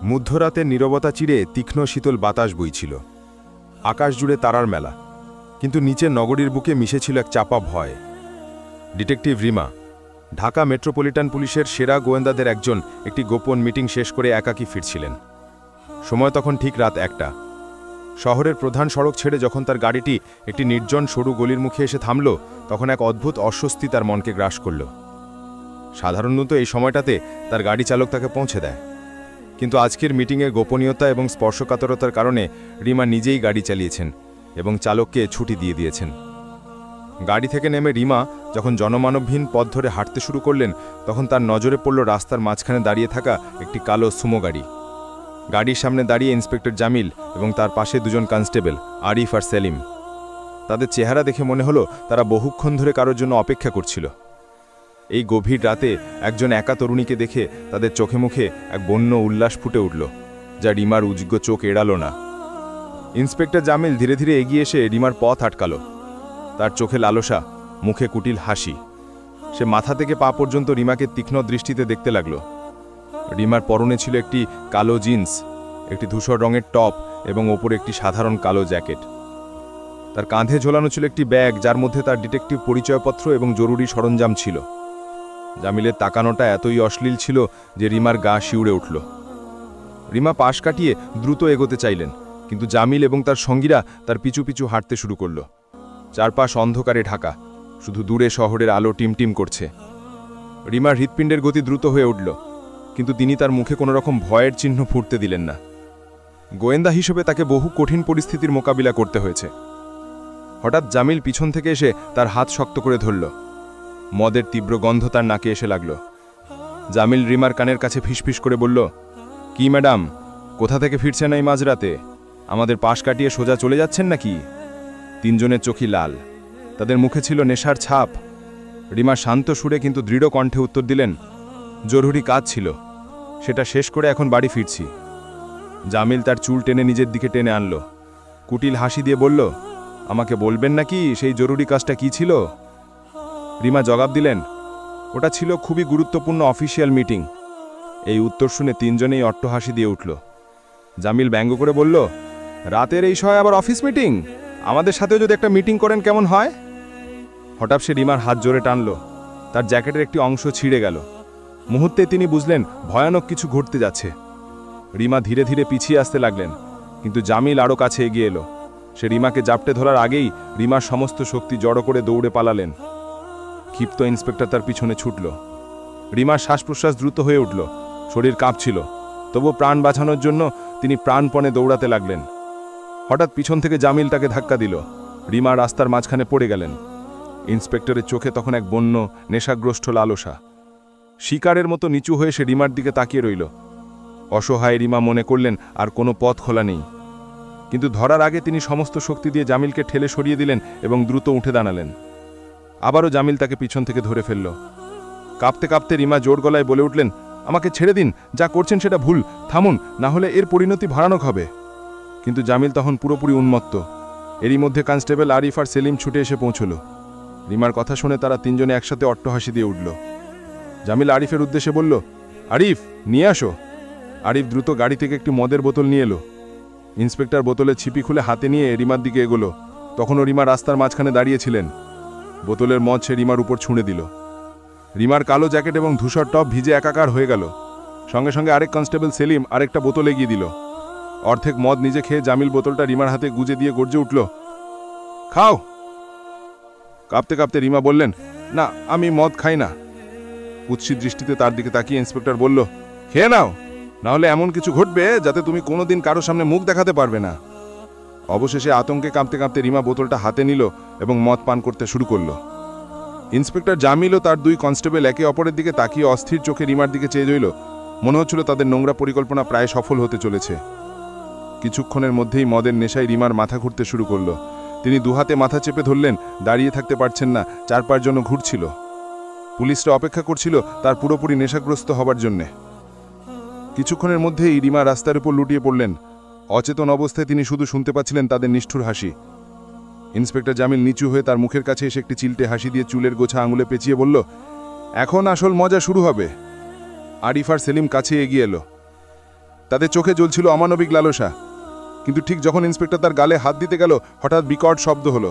মধ্যরাতের নীরবতা চিরে তীক্ষ্ণ শীতল বাতাস বইছিল। আকাশ জুড়ে তারার মেলা, কিন্তু নিচে নগরীর বুকে মিশেছিল এক চাপা ভয়। ডিটেকটিভ রিমা, ঢাকা মেট্রোপলিটন পুলিশের সেরা গোয়েন্দাদের একজন, একটি গোপন মিটিং শেষ করে একাকী ফিরছিলেন। সময় তখন ঠিক রাত 1টা। শহরের প্রধান সড়ক ছেড়ে যখন তার গাড়িটি একটি নির্জন সরু গলির মুখে এসে থামল, তখন এক অদ্ভুত অস্বস্তি তার মনকে গ্রাস করল। সাধারণত এই সময়টাতে তার গাড়ি চালক তাকে পৌঁছে দেয়, কিন্তু আজকের মিটিংয়ে গোপনীয়তা এবং স্পর্শকাতরতার কারণে রিমা নিজেই গাড়ি চালিয়েছেন এবং চালককে ছুটি দিয়ে দিয়েছেন। গাড়ি থেকে নেমে রিমা যখন জনমানবহীন পথ ধরে হাঁটতে শুরু করলেন, তখন তার নজরে পড়ল রাস্তার মাঝখানে দাঁড়িয়ে থাকা একটি কালো সুমো গাড়ি। গাড়ির সামনে দাঁড়িয়ে ইন্সপেক্টর জামিল এবং তার পাশে দুজন কনস্টেবল আরিফ আর সেলিম। তাদের চেহারা দেখে মনে হলো তারা বহুক্ষণ ধরে কারোর জন্য অপেক্ষা করছিল। এই গভীর রাতে একজন একা তরুণীকে দেখে তাদের চোখে মুখে এক বন্য উল্লাস ফুটে উঠল, যা রিমার উজ্জ্ব চোখ এড়ালো না। ইন্সপেক্টর জামিল ধীরে ধীরে এগিয়ে এসে রিমার পথ আটকাল। তার চোখে লালসা, মুখে কুটিল হাসি। সে মাথা থেকে পা পর্যন্ত রিমাকে তীক্ষ্ণ দৃষ্টিতে দেখতে লাগল। রিমার পরনে ছিল একটি কালো জিন্স, একটি ধূসর রঙের টপ এবং ওপরে একটি সাধারণ কালো জ্যাকেট। তার কাঁধে ঝোলানো ছিল একটি ব্যাগ, যার মধ্যে তার ডিটেকটিভ পরিচয়পত্র এবং জরুরি সরঞ্জাম ছিল। জামিলের তাকানোটা এতই অশ্লীল ছিল যে রিমার গা শিউড়ে উঠল। রিমা পাশ কাটিয়ে দ্রুত এগোতে চাইলেন, কিন্তু জামিল এবং তার সঙ্গীরা তার পিছু পিছু হাঁটতে শুরু করল। চারপাশ অন্ধকারে ঢাকা, শুধু দূরে শহরের আলো টিমটিম করছে। রিমার হৃৎপিণ্ডের গতি দ্রুত হয়ে উঠল, কিন্তু তিনি তার মুখে কোনো রকম ভয়ের চিহ্ন ফুটতে দিলেন না। গোয়েন্দা হিসেবে তাকে বহু কঠিন পরিস্থিতির মোকাবিলা করতে হয়েছে। হঠাৎ জামিল পিছন থেকে এসে তার হাত শক্ত করে ধরল। মদের তীব্র গন্ধ তার নাকে এসে লাগল। জামিল রিমার কানের কাছে ফিসফিস করে বলল, কি ম্যাডাম, কোথা থেকে ফিরছেন এই মাঝরাতে? আমাদের পাশ কাটিয়ে সোজা চলে যাচ্ছেন নাকি? তিনজনের চোখই লাল, তাদের মুখে ছিল নেশার ছাপ। রিমা শান্ত সুরে কিন্তু দৃঢ় কণ্ঠে উত্তর দিলেন, জরুরি কাজ ছিল, সেটা শেষ করে এখন বাড়ি ফিরছি। জামিল তার চুল টেনে নিজের দিকে টেনে আনল। কুটিল হাসি দিয়ে বলল, আমাকে বলবেন নাকি সেই জরুরি কাজটা কি ছিল? রিমা জবাব দিলেন, ওটা ছিল খুবই গুরুত্বপূর্ণ অফিসিয়াল মিটিং। এই উত্তর শুনে তিনজনেই অট্টহাসি দিয়ে উঠল। জামিল ব্যঙ্গ করে বলল, রাতের এই সময় আবার অফিস মিটিং? আমাদের সাথেও যদি একটা মিটিং করেন কেমন হয়? হঠাৎ সে রিমার হাত জোরে টানল। তার জ্যাকেটের একটি অংশ ছিঁড়ে গেল। মুহূর্তে তিনি বুঝলেন ভয়ানক কিছু ঘটতে যাচ্ছে। রিমা ধীরে ধীরে পিছিয়ে আসতে লাগলেন, কিন্তু জামিল আরও কাছে এগিয়ে এলো। সে রিমাকে জাপটে ধরার আগেই রিমার সমস্ত শক্তি জড়ো করে দৌড়ে পালালেন। ক্ষিপ্ত ইন্সপেক্টর তার পিছনে ছুটল। রিমার শ্বাস প্রশ্বাস দ্রুত হয়ে উঠল, শরীর কাঁপছিল, তবু প্রাণ বাঁচানোর জন্য তিনি প্রাণপণে দৌড়াতে লাগলেন। হঠাৎ পিছন থেকে জামিল তাকে ধাক্কা দিল। রিমা রাস্তার মাঝখানে পড়ে গেলেন। ইন্সপেক্টরের চোখে তখন এক বন্য নেশাগ্রস্ত লালসা। শিকারের মতো নিচু হয়ে সে রিমার দিকে তাকিয়ে রইল। অসহায় রিমা মনে করলেন আর কোনো পথ খোলা নেই, কিন্তু ধরার আগে তিনি সমস্ত শক্তি দিয়ে জামিলকে ঠেলে সরিয়ে দিলেন এবং দ্রুত উঠে দাঁড়ালেন। আবারও জামিল তাকে পিছন থেকে ধরে ফেলল। কাঁপতে কাঁপতে রিমা জোর গলায় বলে উঠলেন, আমাকে ছেড়ে দিন, যা করছেন সেটা ভুল, থামুন, না হলে এর পরিণতি ভয়ানক হবে। কিন্তু জামিল তখন পুরোপুরি উন্মত্ত। এরই মধ্যে কনস্টেবল আরিফ আর সেলিম ছুটে এসে পৌঁছল। রিমার কথা শুনে তারা তিনজনে একসাথে অট্টহাসি দিয়ে উঠল। জামিল আরিফের উদ্দেশ্যে বলল, আরিফ, নিয়ে আসো। আরিফ দ্রুত গাড়ি থেকে একটি মদের বোতল নিয়ে এলো। ইন্সপেক্টর বোতলের ছিপি খুলে হাতে নিয়ে রিমার দিকে এগোলো। তখনও রিমা রাস্তার মাঝখানে দাঁড়িয়েছিলেন। বোতলের মদ সে রিমার উপর ছুঁড়ে দিল। রিমার কালো জ্যাকেট এবং ধূসর টপ ভিজে একাকার হয়ে গেল। সঙ্গে সঙ্গে আরেক কনস্টেবল সেলিম আরেকটা বোতল এগিয়ে দিল। অর্ধেক মদ নিজে খেয়ে জামিল বোতলটা রিমার হাতে গুজে দিয়ে গর্জে উঠল, খাও। কাঁপতে কাঁপতে রিমা বললেন, না, আমি মদ খাই না। কুৎসিত দৃষ্টিতে তার দিকে তাকিয়ে ইন্সপেক্টর বলল, খেয়ে নাও, না হলে এমন কিছু ঘটবে যাতে তুমি কোনোদিন কারো সামনে মুখ দেখাতে পারবে না। অবশেষে আতঙ্কে কাঁপতে কাঁপতে রিমা বোতলটা হাতে নিল এবং মদ পান করতে শুরু করল। ইন্সপেক্টর জামিল ও তার দুই কনস্টেবল একে অপরের দিকে তাকিয়ে অস্থির চোখে রিমার দিকে চেয়ে রইল। মনে হচ্ছিল তাদের নোংরা পরিকল্পনা প্রায় সফল হতে চলেছে। কিছুক্ষণের মধ্যেই মদের নেশায় রিমার মাথা ঘুরতে শুরু করল। তিনি দুহাতে মাথা চেপে ধরলেন, দাঁড়িয়ে থাকতে পারছেন না, চারপাশ জন্য ঘুরছিল। পুলিশরা অপেক্ষা করছিল তার পুরোপুরি নেশাগ্রস্ত হবার জন্যে। কিছুক্ষণের মধ্যেই রিমা রাস্তার উপর লুটিয়ে পড়লেন। অচেতন অবস্থায় তিনি শুধু শুনতে পাচ্ছিলেন তাদের নিষ্ঠুর হাসি। ইন্সপেক্টর জামিল নিচু হয়ে তার মুখের কাছে এসে একটি চিলটে হাসি দিয়ে চুলের গোছা আঙুলে পেঁচিয়ে বলল, এখন আসল মজা শুরু হবে। আরিফ আর সেলিম কাছে এগিয়ে এলো। তাদের চোখে জ্বলছিল অমানবিক লালসা। কিন্তু ঠিক যখন ইন্সপেক্টর তার গালে হাত দিতে গেল, হঠাৎ বিকট শব্দ হলো।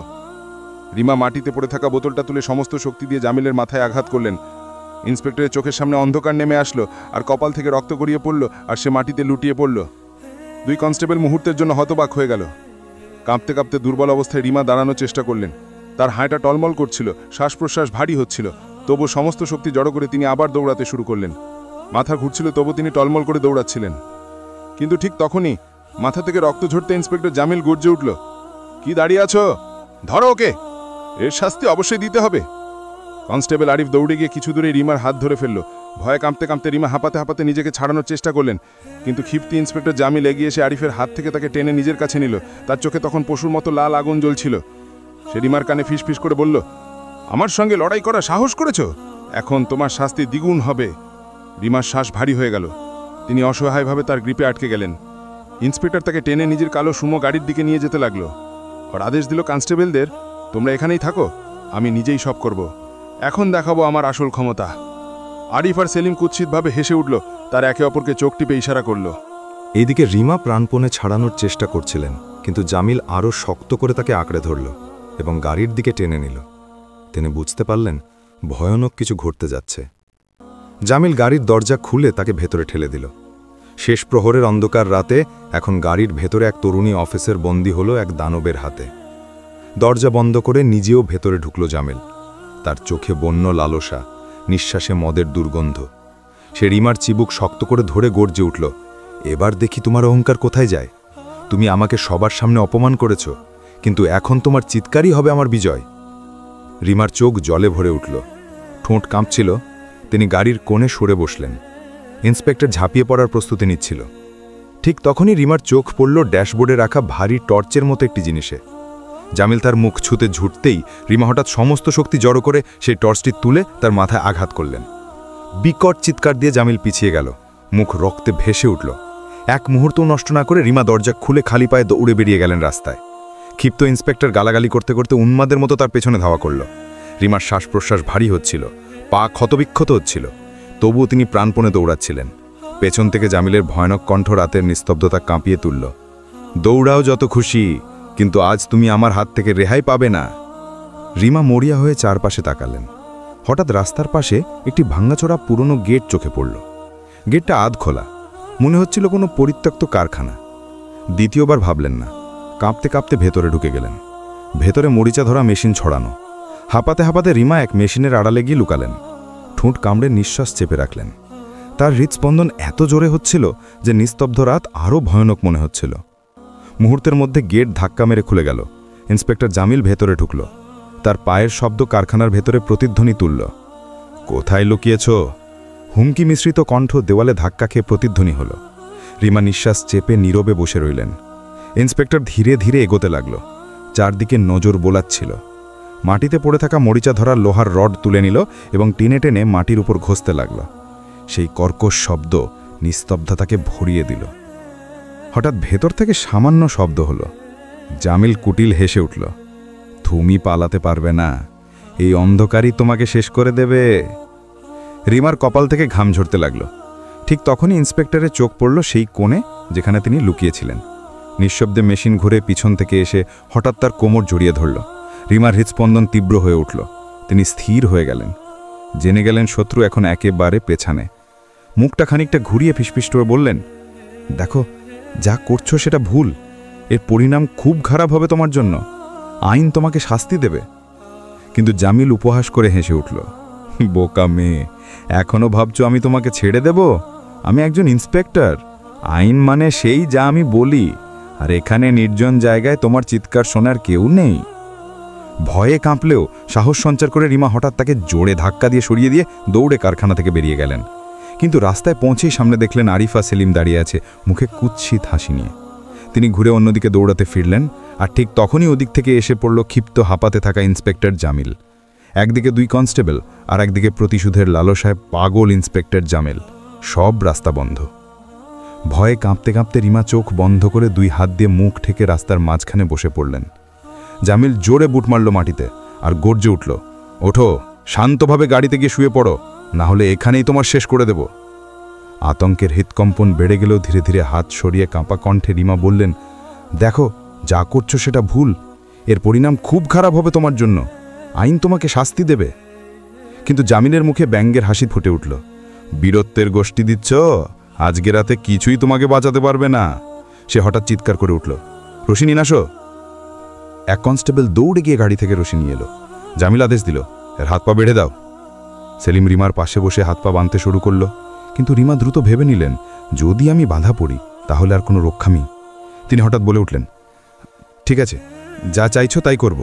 রিমা মাটিতে পড়ে থাকা বোতলটা তুলে সমস্ত শক্তি দিয়ে জামিলের মাথায় আঘাত করলেন। ইন্সপেক্টরের চোখের সামনে অন্ধকার নেমে আসলো, আর কপাল থেকে রক্ত গড়িয়ে পড়ল, আর সে মাটিতে লুটিয়ে পড়ল। দুই কনস্টেবল মুহূর্তের জন্য হতবাক হয়ে গেল। কাঁপতে কাঁপতে দুর্বল অবস্থায় রিমা দাঁড়ানোর চেষ্টা করলেন। তার হাঁটা টলমল করছিল, শ্বাস প্রশ্বাস ভারী হচ্ছিল, তবু সমস্ত শক্তি জড়ো করে তিনি আবার দৌড়াতে শুরু করলেন। মাথা ঘুরছিল, তবু তিনি টলমল করে দৌড়াচ্ছিলেন। কিন্তু ঠিক তখনই মাথা থেকে রক্ত ঝরতে ইন্সপেক্টর জামিল গর্জে উঠল, কি দাঁড়িয়ে আছো? ধরো ওকে, এর শাস্তি অবশ্যই দিতে হবে। কনস্টেবল আরিফ দৌড়ে গিয়ে কিছু দূরে রিমার হাত ধরে ফেলল। ভয়ে কাঁপতে কাঁপতে রিমা হাঁপাতে হাঁপাতে নিজেকে ছাড়ানোর চেষ্টা করলেন, কিন্তু ক্ষিপ্তি ইন্সপেক্টর জামিল এগিয়ে এসে আরিফের হাত থেকে তাকে টেনে নিজের কাছে নিল। তার চোখে তখন পশুর মতো লাল আগুন জ্বলছিল। সে রিমার কানে ফিসফিস করে বলল, আমার সঙ্গে লড়াই করা সাহস করেছো? এখন তোমার শাস্তি দ্বিগুণ হবে। রিমার শ্বাস ভারী হয়ে গেল। তিনি অসহায়ভাবে তার গ্রিপে আটকে গেলেন। ইন্সপেক্টর তাকে টেনে নিজের কালো সুমো গাড়ির দিকে নিয়ে যেতে লাগলো। আর আদেশ দিল কনস্টেবলদের, তোমরা এখানেই থাকো, আমি নিজেই সব করব। এখন দেখাবো আমার আসল ক্ষমতা। আরিফ আর সেলিম কুৎসিতভাবে হেসে উঠল, তার একে অপরকে চোখ টিপে ইশারা করল। এইদিকে রিমা প্রাণপণে ছাড়ানোর চেষ্টা করছিলেন, কিন্তু জামিল আরও শক্ত করে তাকে আঁকড়ে ধরল এবং গাড়ির দিকে টেনে নিল। তিনি বুঝতে পারলেন ভয়ানক কিছু ঘটতে যাচ্ছে। জামিল গাড়ির দরজা খুলে তাকে ভেতরে ঠেলে দিল। শেষ প্রহরের অন্ধকার রাতে এখন গাড়ির ভেতরে এক তরুণী অফিসার বন্দী হলো এক দানবের হাতে। দরজা বন্ধ করে নিজেও ভেতরে ঢুকল জামিল। তার চোখে বন্য লালসা, নিঃশ্বাসে মদের দুর্গন্ধ। সে রিমার চিবুক শক্ত করে ধরে গর্জে উঠল, এবার দেখি তোমার অহংকার কোথায় যায়। তুমি আমাকে সবার সামনে অপমান করেছ, কিন্তু এখন তোমার চিৎকারই হবে আমার বিজয়। রিমার চোখ জলে ভরে উঠল, ঠোঁট কাঁপছিল। তিনি গাড়ির কোণে সরে বসলেন। ইন্সপেক্টর ঝাঁপিয়ে পড়ার প্রস্তুতি নিচ্ছিল। ঠিক তখনই রিমার চোখ পড়ল ড্যাশবোর্ডে রাখা ভারী টর্চের মতো একটি জিনিসে। জামিল তার মুখ ছুঁতে ঝুঁটতেই রিমা হঠাৎ সমস্ত শক্তি জড়ো করে সেই টর্চটি তুলে তার মাথায় আঘাত করলেন। বিকট চিৎকার দিয়ে জামিল পিছিয়ে গেল, মুখ রক্তে ভেসে উঠল। এক মুহূর্তও নষ্ট না করে রিমা দরজা খুলে খালি পায়ে দৌড়ে বেরিয়ে গেলেন রাস্তায়। ক্ষিপ্ত ইন্সপেক্টর গালাগালি করতে করতে উন্মাদের মতো তার পেছনে ধাওয়া করল। রিমার শ্বাস প্রশ্বাস ভারী হচ্ছিল, পা ক্ষতবিক্ষত হচ্ছিল, তবুও তিনি প্রাণপণে দৌড়াচ্ছিলেন। পেছন থেকে জামিলের ভয়ানক কণ্ঠ রাতের নিস্তব্ধতা কাঁপিয়ে তুলল, দৌড়াও যত খুশি, কিন্তু আজ তুমি আমার হাত থেকে রেহাই পাবে না। রিমা মরিয়া হয়ে চারপাশে তাকালেন। হঠাৎ রাস্তার পাশে একটি ভাঙাচোরা পুরনো গেট চোখে পড়ল। গেটটা আধ খোলা, মনে হচ্ছিল কোনো পরিত্যক্ত কারখানা। দ্বিতীয়বার ভাবলেন না, কাঁপতে কাঁপতে ভেতরে ঢুকে গেলেন। ভেতরে মরিচা ধরা মেশিন ছড়ানো। হাঁপাতে হাঁপাতে রিমা এক মেশিনের আড়ালে গিয়ে লুকালেন। ঠোঁট কামড়ে নিঃশ্বাস চেপে রাখলেন। তার হৃৎস্পন্দন এত জোরে হচ্ছিল যে নিস্তব্ধ রাত আরও ভয়ানক মনে হচ্ছিল। মুহূর্তের মধ্যে গেট ধাক্কা মেরে খুলে গেল। ইন্সপেক্টর জামিল ভেতরে ঢুকল। তার পায়ের শব্দ কারখানার ভেতরে প্রতিধ্বনি তুলল। কোথায় লুকিয়েছ? হুমকি মিশ্রিত কণ্ঠ দেওয়ালে ধাক্কা খেয়ে প্রতিধ্বনি হল। রিমা নিঃশ্বাস চেপে নীরবে বসে রইলেন। ইন্সপেক্টর ধীরে ধীরে এগোতে লাগল। চারদিকে নজর বোলাচ্ছিল। মাটিতে পড়ে থাকা মরিচা ধরার লোহার রড তুলে নিল এবং টেনে টেনে মাটির উপর ঘষতে লাগল। সেই কর্কশ শব্দ নিস্তব্ধতাকে ভরিয়ে দিল। হঠাৎ ভেতর থেকে সামান্য শব্দ হলো। জামিল কুটিল হেসে উঠল, তুমি পালাতে পারবে না, এই অন্ধকারই তোমাকে শেষ করে দেবে। রিমার কপাল থেকে ঘাম ঝরতে লাগল। ঠিক তখনই ইন্সপেক্টরের চোখ পড়ল সেই কোণে যেখানে তিনি লুকিয়েছিলেন। নিঃশব্দে মেশিন ঘুরে পিছন থেকে এসে হঠাৎ তার কোমর জড়িয়ে ধরল। রিমার হৃৎস্পন্দন তীব্র হয়ে উঠল। তিনি স্থির হয়ে গেলেন। জেনে গেলেন শত্রু এখন একেবারে পেছানে। মুখটা খানিকটা ঘুরিয়ে ফিসফিস করে বললেন, দেখো, যা করছো সেটা ভুল। এর পরিণাম খুব খারাপ হবে তোমার জন্য। আইন তোমাকে শাস্তি দেবে। কিন্তু জামিল উপহাস করে হেসে উঠল, বোকা মেয়ে, এখনো ভাবছো আমি তোমাকে ছেড়ে দেব? আমি একজন ইন্সপেক্টর। আইন মানে সেই যা আমি বলি, আর এখানে নির্জন জায়গায় তোমার চিৎকার শোনার কেউ নেই। ভয়ে কাঁপলেও সাহস সঞ্চার করে রিমা হঠাৎ তাকে জোরে ধাক্কা দিয়ে সরিয়ে দিয়ে দৌড়ে কারখানা থেকে বেরিয়ে গেলেন। কিন্তু রাস্তায় পৌঁছেই সামনে দেখলেন আরিফা সেলিম দাঁড়িয়ে আছে, মুখে কুৎসিত হাসি নিয়ে। তিনি ঘুরে অন্যদিকে দৌড়াতে ফিরলেন, আর ঠিক তখনই ওদিক থেকে এসে পড়ল ক্ষিপ্ত হাঁপাতে থাকা ইন্সপেক্টর জামিল। একদিকে দুই কনস্টেবল, আর একদিকে প্রতিশোধের লালসায় পাগল ইন্সপেক্টর জামিল। সব রাস্তা বন্ধ। ভয়ে কাঁপতে কাঁপতে রিমা চোখ বন্ধ করে দুই হাত দিয়ে মুখ ঠেকে রাস্তার মাঝখানে বসে পড়লেন। জামিল জোরে বুট মারল মাটিতে আর গর্জে উঠল, ওঠো, শান্তভাবে গাড়িতে গিয়ে শুয়ে পড়ো, না হলে এখানেই তোমার শেষ করে দেব। আতঙ্কের হৃৎকম্পন বেড়ে গেলেও ধীরে ধীরে হাত সরিয়ে কাঁপা কণ্ঠে রিমা বললেন, দেখো, যা করছো সেটা ভুল। এর পরিণাম খুব খারাপ হবে তোমার জন্য। আইন তোমাকে শাস্তি দেবে। কিন্তু জামিলের মুখে ব্যঙ্গের হাসি ফুটে উঠল। বীরত্বের গোষ্ঠী দিচ্ছ? আজকে রাতে কিছুই তোমাকে বাঁচাতে পারবে না। সে হঠাৎ চিৎকার করে উঠল, রশি নিন আসো। এক কনস্টেবল দৌড়ে গিয়ে গাড়ি থেকে রশি নিয়ে এলো। জামিল আদেশ দিল, এর হাত পা বেঁধে দাও। সেলিম রিমার পাশে বসে হাত পা বাঁধতে শুরু করল। কিন্তু রিমা দ্রুত ভেবে নিলেন, যদি আমি বাঁধা পড়ি তাহলে আর কোনো রক্ষামি। তিনি হঠাৎ বলে উঠলেন, ঠিক আছে, যা চাইছো তাই করব,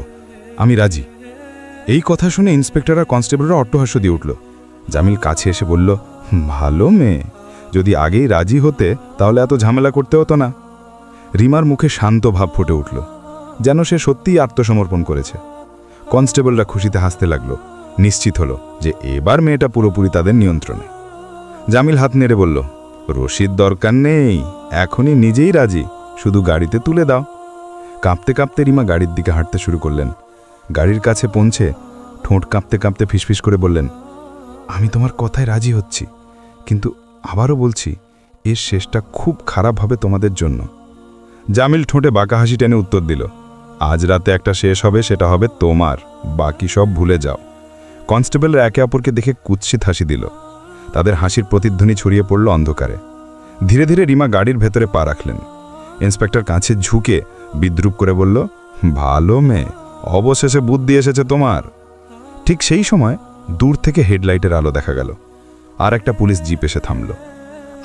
আমি রাজি। এই কথা শুনে ইন্সপেক্টর আর কনস্টেবলরা অট্টহাস্য দিয়ে উঠল। জামিল কাছে এসে বলল, ভালো মেয়ে, যদি আগেই রাজি হতে তাহলে এত ঝামেলা করতে হতো না। রিমার মুখে শান্ত ভাব ফুটে উঠল, যেন সে সত্যিই আত্মসমর্পণ করেছে। কনস্টেবলরা খুশিতে হাসতে লাগলো, নিশ্চিত হলো যে এবার মেয়েটা পুরোপুরি তাদের নিয়ন্ত্রণে। জামিল হাত নেড়ে বলল, রশিদ দরকার নেই, এখনই নিজেই রাজি, শুধু গাড়িতে তুলে দাও। কাঁপতে কাঁপতে রিমা গাড়ির দিকে হাঁটতে শুরু করলেন। গাড়ির কাছে পৌঁছে ঠোঁট কাঁপতে কাঁপতে ফিসফিস করে বললেন, আমি তোমার কথায় রাজি হচ্ছি, কিন্তু আবারও বলছি, এর শেষটা খুব খারাপ হবে তোমাদের জন্য। জামিল ঠোঁটে বাঁকা হাসি টেনে উত্তর দিল, আজ রাতে একটা শেষ হবে, সেটা হবে তোমার, বাকি সব ভুলে যাও। কনস্টেবলরা একে অপরকে দেখে কুৎসিত হাসি দিল। তাদের হাসির প্রতিধ্বনি ছড়িয়ে পড়ল অন্ধকারে। ধীরে ধীরে রিমা গাড়ির ভেতরে পা রাখলেন। ইন্সপেক্টর কাছে ঝুঁকে বিদ্রুপ করে বলল, ভালো মেয়ে, অবশেষে বুদ্ধি এসেছে তোমার। ঠিক সেই সময় দূর থেকে হেডলাইটের আলো দেখা গেল। আর একটা পুলিশ জিপ এসে থামল।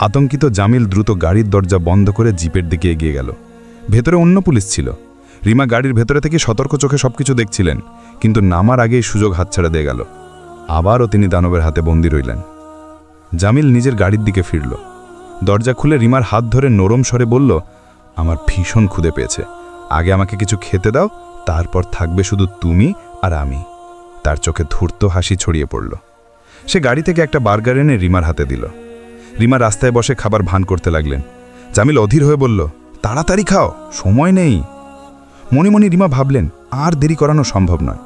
আতঙ্কিত জামিল দ্রুত গাড়ির দরজা বন্ধ করে জিপের দিকে এগিয়ে গেল। ভেতরে অন্য পুলিশ ছিল। রিমা গাড়ির ভেতরে থেকে সতর্ক চোখে সবকিছু দেখছিলেন, কিন্তু নামার আগেই সুযোগ হাতছাড়া দিয়ে গেল। আবারও তিনি দানবের হাতে বন্দী রইলেন। জামিল নিজের গাড়ির দিকে ফিরল। দরজা খুলে রিমার হাত ধরে নরম স্বরে বলল, আমার ভীষণ ক্ষুধে পেয়েছে, আগে আমাকে কিছু খেতে দাও, তারপর থাকবে শুধু তুমি আর আমি। তার চোখে ধূর্ত হাসি ছড়িয়ে পড়ল। সে গাড়ি থেকে একটা বার্গার এনে রিমার হাতে দিল। রিমা রাস্তায় বসে খাবার ভান করতে লাগলেন। জামিল অধীর হয়ে বলল, তাড়াতাড়ি খাও, সময় নেই। মনে মনে রিমা ভাবলেন, আর দেরি করানো সম্ভব নয়,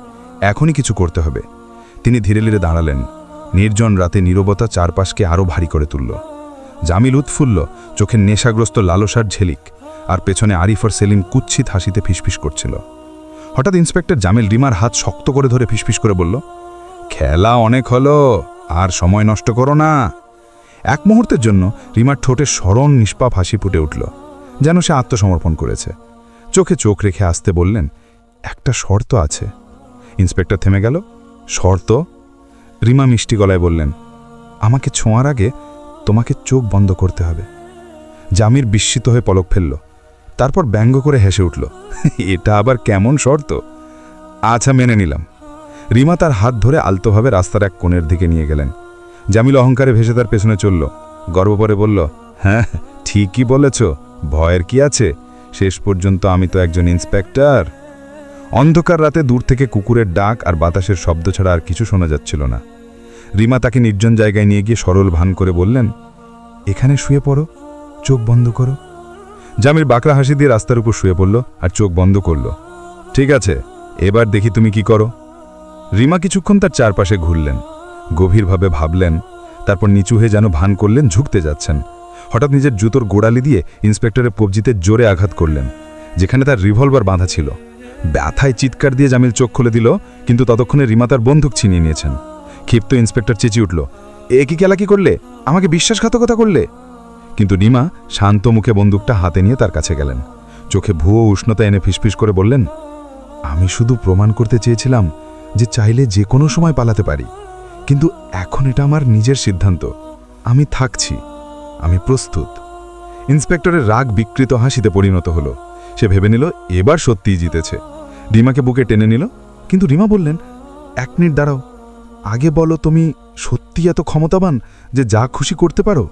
এখনই কিছু করতে হবে। তিনি ধীরে ধীরে দাঁড়ালেন। নির্জন রাতে নীরবতা চারপাশকে আরও ভারী করে তুলল। জামিল উৎফুল্ল, চোখের নেশাগ্রস্ত লালসার ঝেলিক, আর পেছনে আরিফ আর সেলিম কুৎসিত হাসিতে ফিসফিস করছিল। হঠাৎ ইন্সপেক্টর জামিল রিমার হাত শক্ত করে ধরে ফিসফিস করে বলল, খেলা অনেক হলো, আর সময় নষ্ট করো না। এক মুহূর্তের জন্য রিমার ঠোঁটে সরল নিষ্পাপ হাসি ফুটে উঠল, যেন সে আত্মসমর্পণ করেছে। চোখে চোখ রেখে আসতে বললেন, একটা শর্ত আছে। ইন্সপেক্টর থেমে গেল। শর্ত? রিমা মিষ্টি গলায় বললেন, আমাকে ছোঁয়ার আগে তোমাকে চোখ বন্ধ করতে হবে। জামির বিস্মিত হয়ে পলক ফেলল, তারপর ব্যঙ্গ করে হেসে উঠল, এটা আবার কেমন শর্ত? আচ্ছা, মেনে নিলাম। রিমা তার হাত ধরে আলতোভাবে রাস্তার এক কোণের দিকে নিয়ে গেলেন। জামিল অহংকারে ভেসে তার পেছনে চলল। গর্ব করে বলল, হ্যাঁ, ঠিকই বলেছ, ভয়ের কি আছে, শেষ পর্যন্ত আমি তো একজন ইন্সপেক্টর। অন্ধকার রাতে দূর থেকে কুকুরের ডাক আর বাতাসের শব্দ ছাড়া আর কিছু শোনা যাচ্ছিল না। রিমা তাকে নির্জন জায়গায় নিয়ে গিয়ে সরল ভান করে বললেন, এখানে শুয়ে পড়ো, চোখ বন্ধ করো। জামিল বাকরা হাসি দিয়ে রাস্তার উপর শুয়ে পড়ল আর চোখ বন্ধ করল। ঠিক আছে, এবার দেখি তুমি কি করো। রিমা কিছুক্ষণ তার চারপাশে ঘুরলেন, গভীরভাবে ভাবলেন, তারপর নিচু হয়ে যেন ভান করলেন ঝুঁকতে যাচ্ছেন। হঠাৎ নিজের জুতোর গোড়ালি দিয়ে ইন্সপেক্টরের কবজিতে জোরে আঘাত করলেন, যেখানে তার রিভলভার বাঁধা ছিল। ব্যথায় চিৎকার দিয়ে জামিল চোখ খুলে দিল, কিন্তু ততক্ষণে রিমা তার বন্দুক ছিনিয়ে নিয়েছেন। ক্ষিপ্ত ইন্সপেক্টর চেঁচিয়ে উঠল, এ কি কেলাকি করলে, আমাকে বিশ্বাসঘাতকতা করলে? কিন্তু রিমা শান্ত মুখে বন্দুকটা হাতে নিয়ে তার কাছে গেলেন। চোখে ভুয়ো উষ্ণতা এনে ফিসফিস করে বললেন, আমি শুধু প্রমাণ করতে চেয়েছিলাম যে চাইলে যে কোনো সময় পালাতে পারি, কিন্তু এখন এটা আমার নিজের সিদ্ধান্ত। আমি থাকছি, আমি প্রস্তুত। ইন্সপেক্টরের রাগ বিকৃত হাসিতে পরিণত হলো। সে ভেবে নিল এবার সত্যিই জিতেছে। রিমাকে বুকে টেনে নিল, কিন্তু রিমা বললেন, এক মিনিট দাঁড়াও, আগে বলো তুমি সত্যি এত ক্ষমতাবান যে যা খুশি করতে পারো?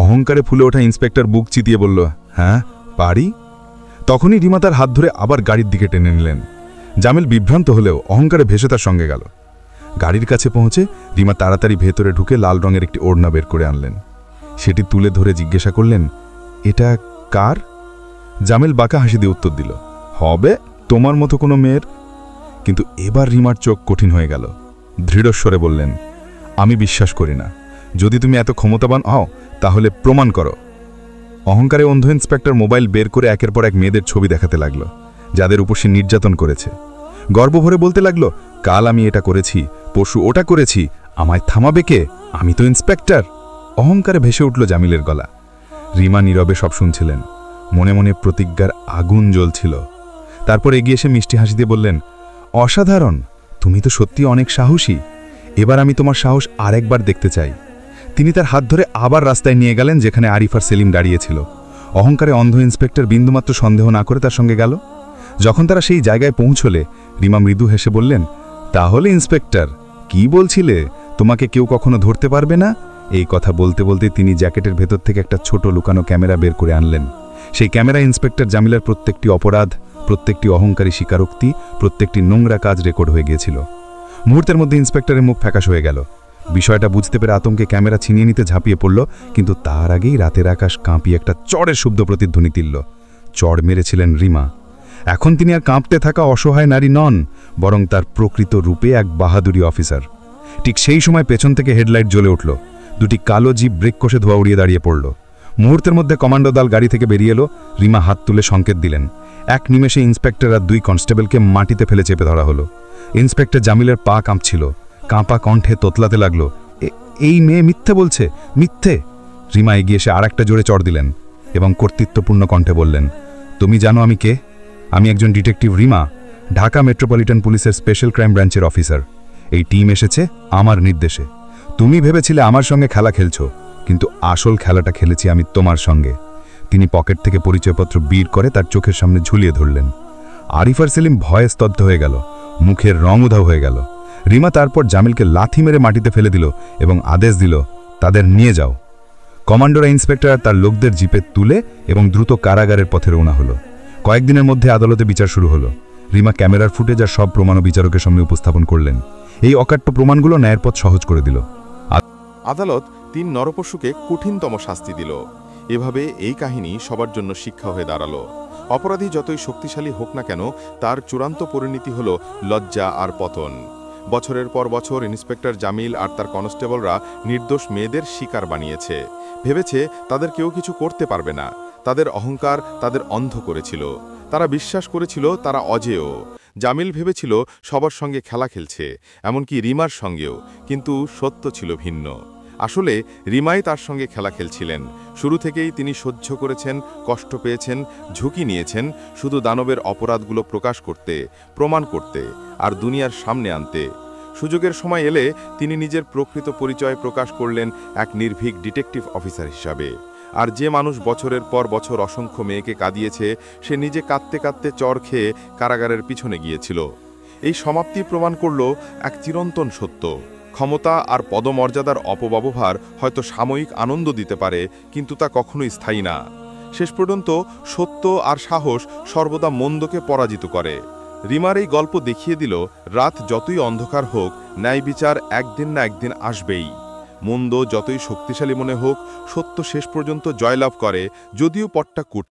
অহংকারে ফুলে ওঠা ইন্সপেক্টর বুক চিতিয়ে বলল, হ্যাঁ পারি। তখনই রিমা তার হাত ধরে আবার গাড়ির দিকে টেনে নিলেন। জামিল বিভ্রান্ত হলেও অহংকারে ভেসে তার সঙ্গে গেল। গাড়ির কাছে পৌঁছে রিমা তাড়াতাড়ি ভেতরে ঢুকে লাল রঙের একটি ওড়না বের করে আনলেন। সেটি তুলে ধরে জিজ্ঞাসা করলেন, এটা কার? জামিল বাঁকা হাসি দিয়ে উত্তর দিল, হবে তোমার মতো কোনো মেয়ের। কিন্তু এবার রিমার চোখ কঠিন হয়ে গেল। দৃঢ়স্বরে বললেন, আমি বিশ্বাস করি না, যদি তুমি এত ক্ষমতাবান হও তাহলে প্রমাণ করো। অহংকারে অন্ধ ইন্সপেক্টর মোবাইল বের করে একের পর এক মেয়েদের ছবি দেখাতে লাগলো, যাদের উপর সে নির্যাতন করেছে। গর্ব ভরে বলতে লাগলো, কাল আমি এটা করেছি, পরশু ওটা করেছি, আমায় থামাবে কে? আমি তো ইন্সপেক্টর। অহংকারে ভেসে উঠল জামিলের গলা। রিমা নীরবে সব শুনছিলেন, মনে মনে প্রতিজ্ঞার আগুন জ্বলছিল। তারপর এগিয়ে এসে মিষ্টি হাসি দিয়ে বললেন, অসাধারণ, তুমি তো সত্যি অনেক সাহসী। এবার আমি তোমার সাহস আরেকবার দেখতে চাই। তিনি তার হাত ধরে আবার রাস্তায় নিয়ে গেলেন, যেখানে আরিফ আর সেলিম দাঁড়িয়েছিল। অহংকারে অন্ধ ইন্সপেক্টর বিন্দুমাত্র সন্দেহ না করে তার সঙ্গে গেল। যখন তারা সেই জায়গায় পৌঁছলে রিমা মৃদু হেসে বললেন, তাহলে ইন্সপেক্টর, কি বলছিলে তোমাকে কেউ কখনো ধরতে পারবে না? এই কথা বলতে বলতে তিনি জ্যাকেটের ভেতর থেকে একটা ছোট লুকানো ক্যামেরা বের করে আনলেন। সেই ক্যামেরা ইন্সপেক্টর জামিলার প্রত্যেকটি অপরাধ, প্রত্যেকটি অহংকারী স্বীকারোক্তি, প্রত্যেকটি নোংরা কাজ রেকর্ড হয়ে গিয়েছিল। মুহূর্তের মধ্যে ইন্সপেক্টরের মুখ ফ্যাকাশ হয়ে গেল। বিষয়টা বুঝতে পেরে আতঙ্কে ক্যামেরা ছিনিয়ে নিতে ঝাঁপিয়ে পড়ল, কিন্তু তার আগেই রাতের আকাশ কাঁপিয়ে একটা চড়ের শব্দ প্রতিধ্বনি তুলল। চড় মেরেছিলেন রিমা। এখন তিনি আর কাঁপতে থাকা অসহায় নারী নন, বরং তার প্রকৃত রূপে এক বাহাদুরি অফিসার। ঠিক সেই সময় পেছন থেকে হেডলাইট জ্বলে উঠল। দুটি কালো জিপ ব্রেক কষে ধোয়া উড়িয়ে দাঁড়িয়ে পড়ল। মুহূর্তের মধ্যে কমান্ডো দল গাড়ি থেকে বেরিয়ে এলো। রিমা হাত তুলে সংকেত দিলেন। এক নিমেষে ইন্সপেক্টর আর দুই কনস্টেবলকে মাটিতে ফেলে চেপে ধরা হলো। ইন্সপেক্টর জামিলের পা কাঁপছিল, কাঁপা কণ্ঠে তোতলাতে লাগলো, এই মেয়ে মিথ্যে বলছে, মিথ্যে। রিমা এগিয়ে এসে আর একটা জোরে চড় দিলেন এবং কর্তৃত্বপূর্ণ কণ্ঠে বললেন, তুমি জানো আমি কে? আমি একজন ডিটেকটিভ রিমা, ঢাকা মেট্রোপলিটন পুলিশের স্পেশাল ক্রাইম ব্রাঞ্চের অফিসার। এই টিম এসেছে আমার নির্দেশে। তুমি ভেবেছিলে আমার সঙ্গে খেলা খেলছো, কিন্তু আসল খেলাটা খেলেছি আমি তোমার সঙ্গে। তিনি পকেট থেকে পরিচয়পত্র বের করে তার চোখের সামনে ঝুলিয়ে ধরলেন। আরিফ আর সেলিম ভয়ে স্তব্ধ হয়ে গেল, মুখের রং উধাও হয়ে গেল। রিমা তারপর জামিলকে লাথি মেরে মাটিতে ফেলে দিল এবং আদেশ দিল, তাদের নিয়ে যাও। কমান্ডোরা ইন্সপেক্টর তার লোকদের জিপে তুলে এবং দ্রুত কারাগারের পথে রওনা হলো। কয়েকদিনের মধ্যে আদালতে বিচার শুরু হলো। রিমা ক্যামেরার ফুটেজ আর সব প্রমাণ বিচারকের সামনে উপস্থাপন করলেন। এই অকাট্য প্রমাণগুলো ন্যায়ের পথ সহজ করে দিল। আদালত 3 নরপশুকে কঠিনতম শাস্তি দিল। এভাবে এই কাহিনী সবার জন্য শিক্ষা হয়ে দাঁড়ালো। অপরাধী যতই শক্তিশালী হোক না কেন, তার চূড়ান্ত পরিণতি হল লজ্জা আর পতন। বছরের পর বছর ইন্সপেক্টর জামিল আর তার কনস্টেবলরা নির্দোষ মেয়েদের শিকার বানিয়েছে। ভেবেছে তাদের কেউ কিছু করতে পারবে না। তাদের অহংকার তাদের অন্ধ করেছিল। তারা বিশ্বাস করেছিল তারা অজেয়। জামিল ভেবেছিল সবার সঙ্গে খেলা খেলছে, এমনকি রিমার সঙ্গেও, কিন্তু সত্য ছিল ভিন্ন। আসলে রিমাই তার সঙ্গে খেলা খেলছিলেন। শুরু থেকেই তিনি সহ্য করেছেন, কষ্ট পেয়েছেন, ঝুঁকি নিয়েছেন, শুধু দানবের অপরাধগুলো প্রকাশ করতে, প্রমাণ করতে আর দুনিয়ার সামনে আনতে। সুযোগের সময় এলে তিনি নিজের প্রকৃত পরিচয় প্রকাশ করলেন এক নির্ভীক ডিটেকটিভ অফিসার হিসাবে। আর যে মানুষ বছরের পর বছর অসংখ্য মেয়েকে কাঁদিয়েছে, সে নিজে কাঁদতে কাঁদতে চর খেয়ে কারাগারের পিছনে গিয়েছিল। এই সমাপ্তি প্রমাণ করল এক চিরন্তন সত্য: ক্ষমতা আর পদমর্যাদার অপব্যবহার হয়তো সাময়িক আনন্দ দিতে পারে, কিন্তু তা কখনোই স্থায়ী না। শেষ পর্যন্ত সত্য আর সাহস সর্বদা মন্দকে পরাজিত করে। রিমার এই গল্প দেখিয়ে দিল, রাত যতই অন্ধকার হোক, ন্যায় বিচার একদিন না একদিন আসবেই। মন্দ যতই শক্তিশালী মনে হোক, সত্য শেষ পর্যন্ত জয়লাভ করে, যদিও পথটা কঠিন।